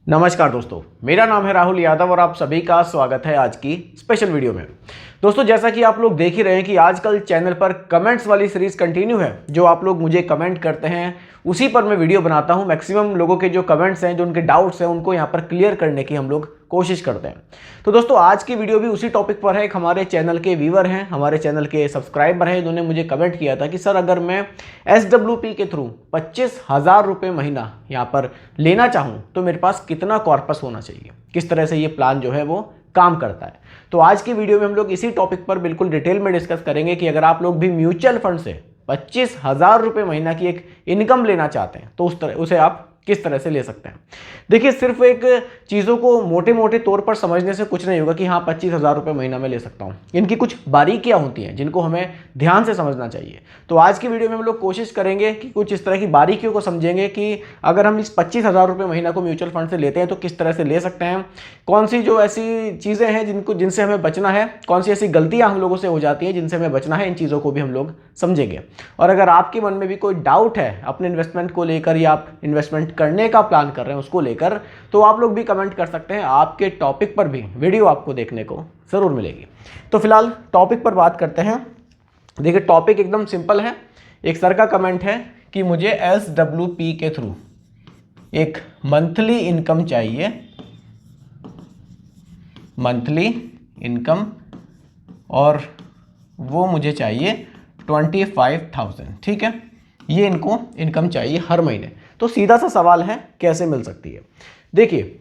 नमस्कार दोस्तों, मेरा नाम है राहुल यादव और आप सभी का स्वागत है आज की स्पेशल वीडियो में। दोस्तों, जैसा कि आप लोग देख ही रहे हैं कि आजकल चैनल पर कमेंट्स वाली सीरीज कंटिन्यू है। जो आप लोग मुझे कमेंट करते हैं उसी पर मैं वीडियो बनाता हूं। मैक्सिमम लोगों के जो कमेंट्स हैं, जो उनके डाउट्स हैं, उनको यहां पर क्लियर करने की हम लोग कोशिश करते हैं। तो दोस्तों, आज की वीडियो भी उसी टॉपिक पर है। एक हमारे चैनल के व्यूअर हैं, हमारे चैनल के सब्सक्राइबर हैं, जिन्होंने मुझे कमेंट किया था कि सर, अगर मैं SWP के थ्रू 25,000 रुपये महीना यहाँ पर लेना चाहूँ तो मेरे पास कितना कॉर्पस होना चाहिए, किस तरह से ये प्लान जो है वो काम करता है। तो आज की वीडियो में हम लोग इसी टॉपिक पर बिल्कुल डिटेल में डिस्कस करेंगे कि अगर आप लोग भी म्यूचुअल फंड से 25,000 रुपये महीना की एक इनकम लेना चाहते हैं तो उसे आप किस तरह से ले सकते हैं। देखिए, सिर्फ एक चीज़ों को मोटे मोटे तौर पर समझने से कुछ नहीं होगा कि हाँ 25,000 रुपये महीना में ले सकता हूँ। इनकी कुछ बारीकियाँ होती हैं जिनको हमें ध्यान से समझना चाहिए। तो आज की वीडियो में हम लोग कोशिश करेंगे कि कुछ इस तरह की बारीकियों को समझेंगे कि अगर हम इस 25,000 रुपये महीना को म्यूचुअल फंड से लेते हैं तो किस तरह से ले सकते हैं, कौन सी जो ऐसी चीज़ें हैं जिनसे हमें बचना है, कौन सी ऐसी गलतियाँ हम लोगों से हो जाती हैं जिनसे हमें बचना है। इन चीज़ों को भी हम लोग समझेंगे। और अगर आपके मन में भी कोई डाउट है अपने इन्वेस्टमेंट को लेकर या आप इन्वेस्टमेंट करने का प्लान कर रहे हैं उसको लेकर, तो आप लोग भी कमेंट कर सकते हैं। आपके टॉपिक पर भी वीडियो आपको देखने को ज़रूर मिलेगी। तो फिलहाल टॉपिक पर बात करते हैं। देखिए, टॉपिक एकदम सिंपल है। एक सर का कमेंट है कि मुझे SWP के थ्रू एक मंथली इनकम चाहिए, मंथली इनकम, और वो मुझे चाहिए 25,000। ठीक है, ये इनको इनकम चाहिए हर महीने। तो सीधा सा सवाल है, कैसे मिल सकती है। देखिए,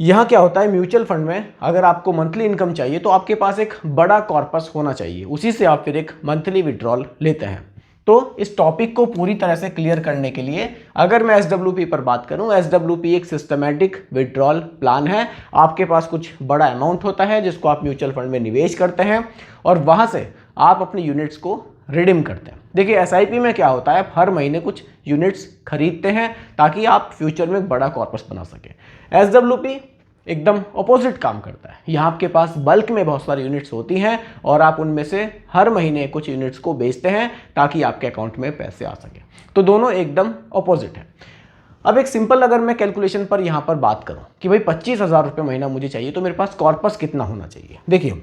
यहाँ क्या होता है, म्यूचुअल फंड में अगर आपको मंथली इनकम चाहिए तो आपके पास एक बड़ा कॉर्पस होना चाहिए, उसी से आप फिर एक मंथली विड्रॉल लेते हैं। तो इस टॉपिक को पूरी तरह से क्लियर करने के लिए अगर मैं SWP पर बात करूं, SWP एक सिस्टमैटिक विड्रॉल प्लान है। आपके पास कुछ बड़ा अमाउंट होता है जिसको आप म्यूचुअल फंड में निवेश करते हैं और वहां से आप अपने यूनिट्स को रिडीम करते हैं। देखिए, SIP में क्या होता है, आप हर महीने कुछ यूनिट्स खरीदते हैं ताकि आप फ्यूचर में बड़ा कॉर्पस बना सकें। SWP एकदम ऑपोजिट काम करता है। यहाँ आपके पास बल्क में बहुत सारी यूनिट्स होती हैं और आप उनमें से हर महीने कुछ यूनिट्स को बेचते हैं ताकि आपके अकाउंट में पैसे आ सके। तो दोनों एकदम ऑपोजिट है। अब एक सिंपल अगर मैं कैलकुलेशन पर यहाँ पर बात करूँ कि भाई 25,000 रुपये महीना मुझे चाहिए तो मेरे पास कॉर्पस कितना होना चाहिए। देखिए,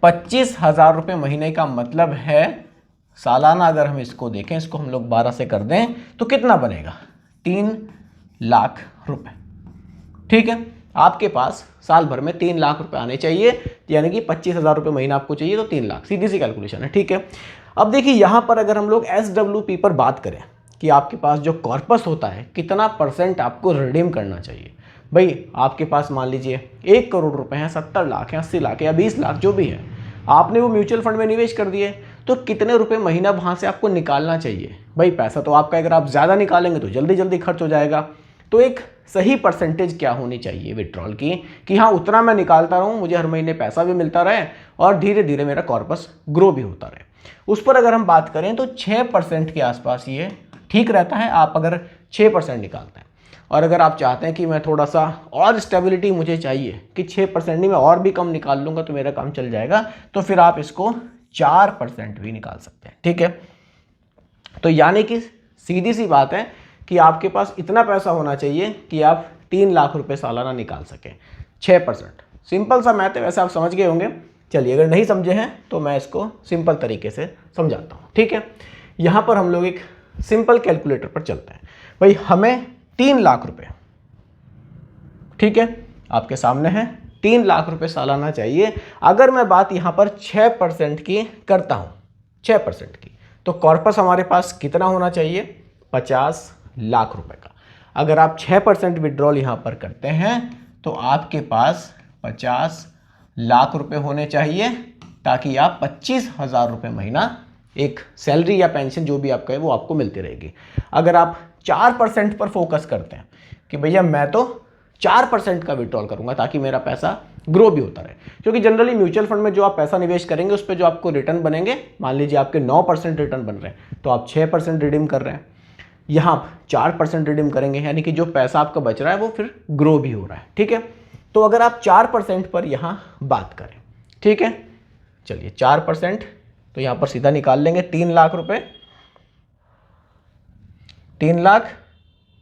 25,000 रुपये महीने का मतलब है सालाना, अगर हम इसको देखें, इसको हम लोग 12 से कर दें तो कितना बनेगा, 3 लाख रुपए। ठीक है, आपके पास साल भर में 3 लाख रुपए आने चाहिए, यानी कि 25,000 रुपये महीना आपको चाहिए तो 3 लाख, सीधी सी कैलकुलेशन है। ठीक है, अब देखिए यहाँ पर अगर हम लोग SWP पर बात करें कि आपके पास जो कॉर्पस होता है कितना % आपको रिडीम करना चाहिए। भाई, आपके पास मान लीजिए 1 करोड़ रुपए हैं, 70 लाख हैं, 80 लाख या 20 लाख जो भी है, आपने वो म्यूचुअल फंड में निवेश कर दिए, तो कितने रुपए महीना वहाँ से आपको निकालना चाहिए। भाई, पैसा तो आपका अगर आप ज़्यादा निकालेंगे तो जल्दी जल्दी खर्च हो जाएगा। तो एक सही परसेंटेज क्या होनी चाहिए विड्रॉल की कि हाँ उतना मैं निकालता रहूँ, मुझे हर महीने पैसा भी मिलता रहे और धीरे धीरे मेरा कॉर्पस ग्रो भी होता रहे। उस पर अगर हम बात करें तो 6% के आसपास ये ठीक रहता है। आप अगर 6% निकालते हैं और अगर आप चाहते हैं कि मैं थोड़ा सा और स्टेबिलिटी मुझे चाहिए कि 6% नहीं, मैं और भी कम निकाल लूँगा तो मेरा काम चल जाएगा, तो फिर आप इसको 4% भी निकाल सकते हैं। ठीक है, तो यानी कि सीधी सी बात है कि आपके पास इतना पैसा होना चाहिए कि आप 3 लाख रुपए सालाना निकाल सकें। 6%, सिंपल सा मैथ है, वैसे आप समझ गए होंगे। चलिए, अगर नहीं समझे हैं तो मैं इसको सिंपल तरीके से समझाता हूँ। ठीक है, यहाँ पर हम लोग एक सिंपल कैलकुलेटर पर चलते हैं। भाई, हमें 3 लाख रुपए, ठीक है, आपके सामने है, 3 लाख रुपए सालाना चाहिए। अगर मैं बात यहाँ पर 6% की करता हूँ, 6% की, तो कॉर्पस हमारे पास कितना होना चाहिए, 50 लाख रुपए का। अगर आप 6% विड्रॉल यहाँ पर करते हैं तो आपके पास 50 लाख रुपए होने चाहिए ताकि आप 25,000 रुपये महीना एक सैलरी या पेंशन जो भी आपका है वो आपको मिलती रहेगी। अगर आप 4% पर फोकस करते हैं कि भैया मैं तो 4% का विड्रॉल करूंगा ताकि मेरा पैसा ग्रो भी होता रहे, क्योंकि जनरली म्यूचुअल फंड में जो आप पैसा निवेश करेंगे उस पर जो आपको रिटर्न बनेंगे, मान लीजिए आपके 9% रिटर्न बन रहे हैं तो आप 6% रिडीम कर रहे हैं, यहाँ आप 4% रिडीम करेंगे, यानी कि जो पैसा आपका बच रहा है वो फिर ग्रो भी हो रहा है। ठीक है, तो अगर आप 4% पर यहाँ बात करें, ठीक है, चलिए 4%, तो यहाँ पर सीधा निकाल लेंगे 3 लाख रुपए, 3 लाख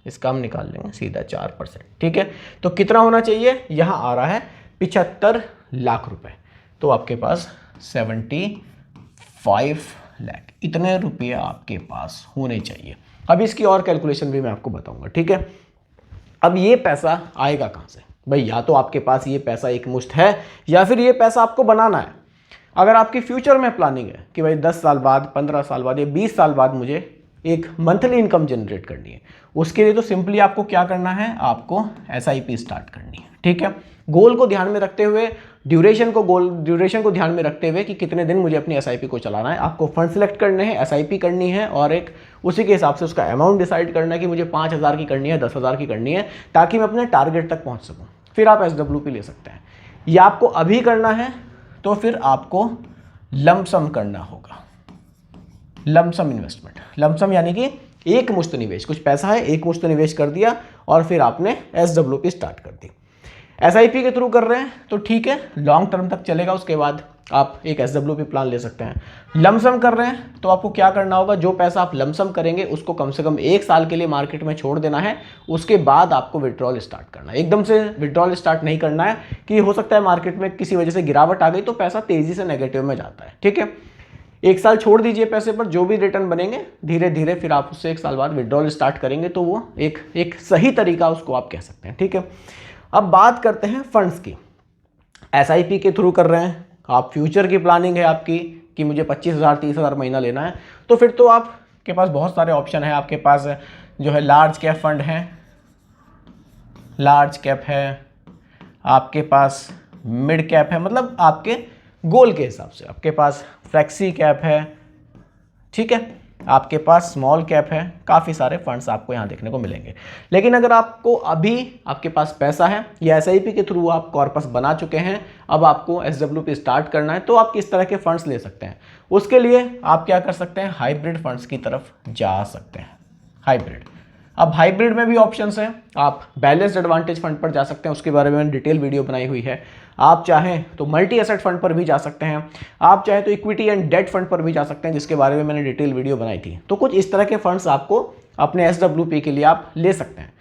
इसका हम निकाल लेंगे सीधा 4%, ठीक है। तो कितना होना चाहिए, यहाँ आ रहा है 75 लाख रुपए, तो आपके पास 75 लाख, इतने रुपये आपके पास होने चाहिए। अब इसकी और कैलकुलेशन भी मैं आपको बताऊंगा, ठीक है। अब ये पैसा आएगा कहाँ से भाई, या तो आपके पास ये पैसा एक मुश्त है या फिर ये पैसा आपको बनाना है। अगर आपकी फ्यूचर में प्लानिंग है कि भाई 10 साल बाद, 15 साल बाद या 20 साल बाद मुझे एक मंथली इनकम जनरेट करनी है, उसके लिए तो सिंपली आपको क्या करना है, आपको SIP स्टार्ट करनी है, ठीक है। गोल को ध्यान में रखते हुए, ड्यूरेशन को ध्यान में रखते हुए कि कितने दिन मुझे अपनी SIP को चलाना है, आपको फंड सेलेक्ट करने हैं, SIP करनी है और एक उसी के हिसाब से उसका अमाउंट डिसाइड करना है कि मुझे 5,000 की करनी है, 10,000 की करनी है, ताकि मैं अपने टारगेट तक पहुंच सकूं। फिर आप SWP ले सकते हैं। या आपको अभी करना है तो फिर आपको लमसम करना होगा, लमसम इन्वेस्टमेंट। लमसम यानी कि एक मुश्त निवेश, कुछ पैसा है एक मुश्त निवेश कर दिया और फिर आपने SWP स्टार्ट कर दी। SIP के थ्रू कर रहे हैं तो ठीक है, लॉन्ग टर्म तक चलेगा, उसके बाद आप एक SWP प्लान ले सकते हैं। लमसम कर रहे हैं तो आपको क्या करना होगा, जो पैसा आप लमसम करेंगे उसको कम से कम 1 साल के लिए मार्केट में छोड़ देना है, उसके बाद आपको विड्रॉल स्टार्ट करना है। एकदम से विड्रॉल स्टार्ट नहीं करना है कि हो सकता है मार्केट में किसी वजह से गिरावट आ गई तो पैसा तेजी से नेगेटिव में जाता है, ठीक है। 1 साल छोड़ दीजिए पैसे पर, जो भी रिटर्न बनेंगे धीरे धीरे फिर आप उससे 1 साल बाद विड्रॉल स्टार्ट करेंगे, तो वो एक सही तरीका उसको आप कह सकते हैं, ठीक है। अब बात करते हैं फंड्स की। SIP के थ्रू कर रहे हैं, आप फ्यूचर की प्लानिंग है आपकी कि मुझे 25,000 30,000 महीना लेना है, तो फिर तो आपके पास बहुत सारे ऑप्शन है। आपके पास जो है लार्ज कैप फंड है, लार्ज कैप है, आपके पास मिड कैप है, मतलब आपके गोल के हिसाब से। आपके पास फ्लेक्सी कैप है, ठीक है, आपके पास स्मॉल कैप है, काफ़ी सारे फंड्स आपको यहाँ देखने को मिलेंगे। लेकिन अगर आपको अभी आपके पास पैसा है या SIP के थ्रू आप कॉर्पस बना चुके हैं, अब आपको SWP स्टार्ट करना है, तो आप किस तरह के फंड्स ले सकते हैं। उसके लिए आप क्या कर सकते हैं, हाइब्रिड फंड्स की तरफ जा सकते हैं। हाइब्रिड, अब हाइब्रिड में भी ऑप्शंस हैं। आप बैलेंस्ड एडवांटेज फंड पर जा सकते हैं, उसके बारे में मैंने डिटेल वीडियो बनाई हुई है। आप चाहें तो मल्टी एसेट फंड पर भी जा सकते हैं, आप चाहें तो इक्विटी एंड डेट फंड पर भी जा सकते हैं, जिसके बारे में मैंने डिटेल वीडियो बनाई थी। तो कुछ इस तरह के फंड्स आपको अपने SWP के लिए आप ले सकते हैं।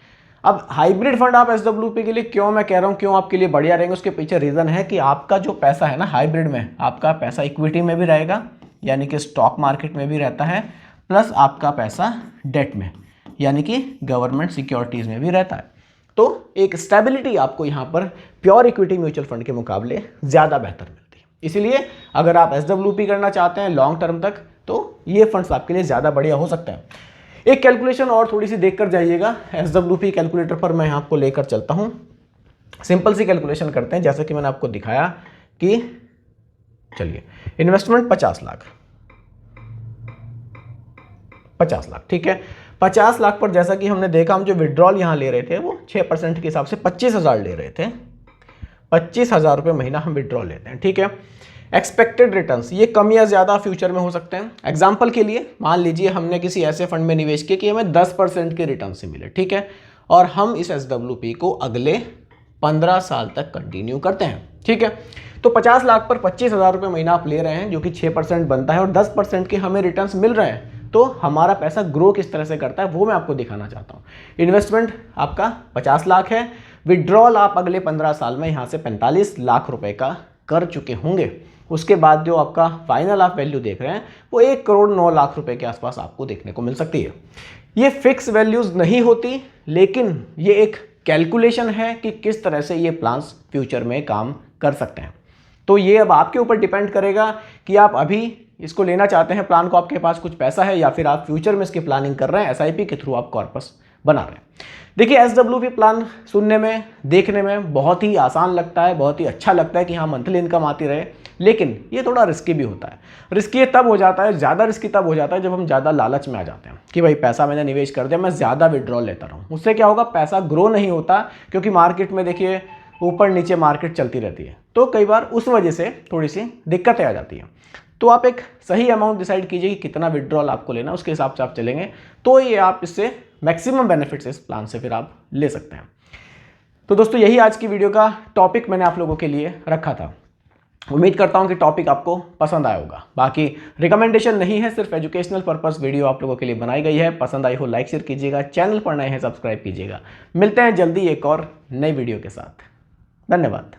अब हाइब्रिड फंड आप SWP के लिए क्यों मैं कह रहा हूँ, क्यों आपके लिए बढ़िया रहेंगे, उसके पीछे रीज़न है कि आपका जो पैसा है ना हाइब्रिड में, आपका पैसा इक्विटी में भी रहेगा, यानी कि स्टॉक मार्केट में भी रहता है, प्लस आपका पैसा डेट में यानी कि गवर्नमेंट सिक्योरिटीज़ में भी रहता है। तो एक स्टेबिलिटी आपको यहाँ पर प्योर इक्विटी म्यूचुअल फंड के मुकाबले ज़्यादा बेहतर मिलती है। इसलिए अगर आप SWP करना चाहते हैं लॉन्ग टर्म तक, तो ये फंड्स आपके लिए ज़्यादा बढ़िया हो सकता है। एक कैलकुलेशन और थोड़ी सी देख कर जाइएगा, SWP कैलकुलेटर पर मैं आपको लेकर चलता हूँ। सिंपल सी कैलकुलेशन करते हैं, जैसा कि मैंने आपको दिखाया कि चलिए इन्वेस्टमेंट 50 लाख, 50 लाख, ठीक है। 50 लाख पर जैसा कि हमने देखा, हम जो विड्रॉल यहाँ ले रहे थे वो 6% के हिसाब से 25,000 ले रहे थे। 25,000 रुपये महीना हम विड्रॉल लेते हैं, ठीक है। एक्सपेक्टेड रिटर्न्स ये कम या ज़्यादा फ्यूचर में हो सकते हैं। एग्जाम्पल के लिए मान लीजिए हमने किसी ऐसे फंड में निवेश किया कि हमें 10% के रिटर्न से मिले, ठीक है, और हम इस SWP को अगले 15 साल तक कंटिन्यू करते हैं, ठीक है। तो 50 लाख पर 25,000 रुपये महीना आप ले रहे हैं, जो कि 6% बनता है, और 10% के हमें रिटर्न्स मिल रहे हैं। तो हमारा पैसा ग्रो किस तरह से करता है वो मैं आपको दिखाना चाहता हूँ। इन्वेस्टमेंट आपका 50 लाख है, विड्रॉल आप अगले 15 साल में यहाँ से 45 लाख रुपए का कर चुके होंगे। उसके बाद जो आपका फाइनल आप वैल्यू देख रहे हैं वो 1,09,00,000 रुपए के आसपास आपको देखने को मिल सकती है। ये फिक्स वैल्यूज नहीं होती, लेकिन ये एक कैलकुलेशन है कि किस तरह से ये प्लान्स फ्यूचर में काम कर सकते हैं। तो ये अब आपके ऊपर डिपेंड करेगा कि आप अभी इसको लेना चाहते हैं प्लान को, आपके पास कुछ पैसा है, या फिर आप फ्यूचर में इसकी प्लानिंग कर रहे हैं, SIP के थ्रू आप कॉर्पस बना रहे हैं। देखिए SWP प्लान सुनने में, देखने में बहुत ही आसान लगता है, बहुत ही अच्छा लगता है कि हाँ मंथली इनकम आती रहे, लेकिन ये थोड़ा रिस्की भी होता है। रिस्की ये तब हो जाता है, ज़्यादा रिस्की तब हो जाता है जब हम ज़्यादा लालच में आ जाते हैं कि भाई पैसा मैंने निवेश कर दिया, मैं ज़्यादा विड्रॉल लेता रहूँ। उससे क्या होगा, पैसा ग्रो नहीं होता, क्योंकि मार्केट में देखिए ऊपर नीचे मार्केट चलती रहती है, तो कई बार उस वजह से थोड़ी सी दिक्कतें आ जाती हैं। तो आप एक सही अमाउंट डिसाइड कीजिए कि कितना विड्रॉल आपको लेना, उसके हिसाब से आप चलेंगे तो ये आप इससे मैक्सिमम बेनिफिट्स इस प्लान से फिर आप ले सकते हैं। तो दोस्तों यही आज की वीडियो का टॉपिक मैंने आप लोगों के लिए रखा था। उम्मीद करता हूं कि टॉपिक आपको पसंद आया होगा। बाकी रिकमेंडेशन नहीं है, सिर्फ एजुकेशनल पर्पस वीडियो आप लोगों के लिए बनाई गई है। पसंद आई हो लाइक शेयर कीजिएगा, चैनल पर नए हैं सब्सक्राइब कीजिएगा। मिलते हैं जल्दी एक और नई वीडियो के साथ। धन्यवाद।